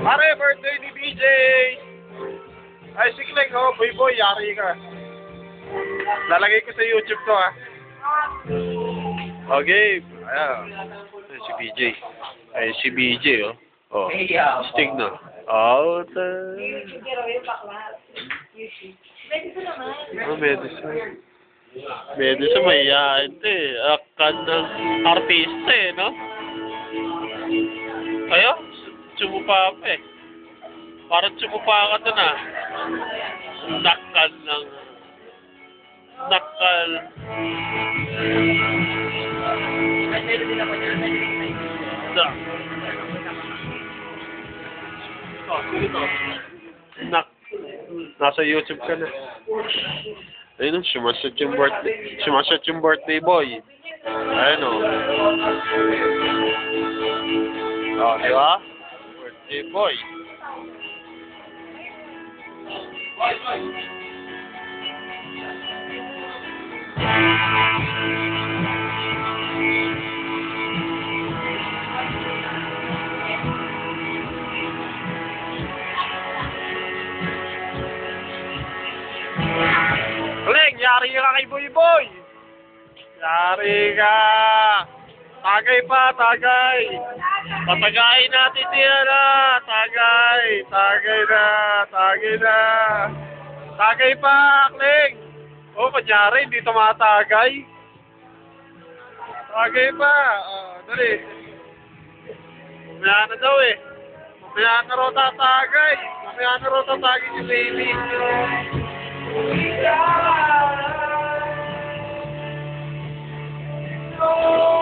Pare, birthday ni BJ! Ay, si Kleng, oh, boy, yari ka. Lalagay ko sa YouTube to, ha. Okay. Ayan. Ay, si BJ. Ay, si BJ, oh. Oh, stick na. Oh, medicine. Medicine, mahihain ito eh. Akan ng artista eh, no? Ayo, sumupa pa eh. Parang sumupa ka doon ah. Nakal ng... Nakal... Nasa YouTube ka na. Ayun, sumasat yung birthday. Sumasat yung birthday boy. Ayun o. Oh, di ba? Birthday boy. Kleng, yari ka kay Boy Boy. Yari ka. Tagay pa, tagay. Patagayin natin diyan na. Tagay. Tagay na. Tagay na. Tagay pa, Kleng. Oh, kunyari, hindi tumatagay. Tagay pa. Dali. Mamaya na daw eh. Mamaya na raw tatagay. Mamaya na raw tatagay si baby. Oh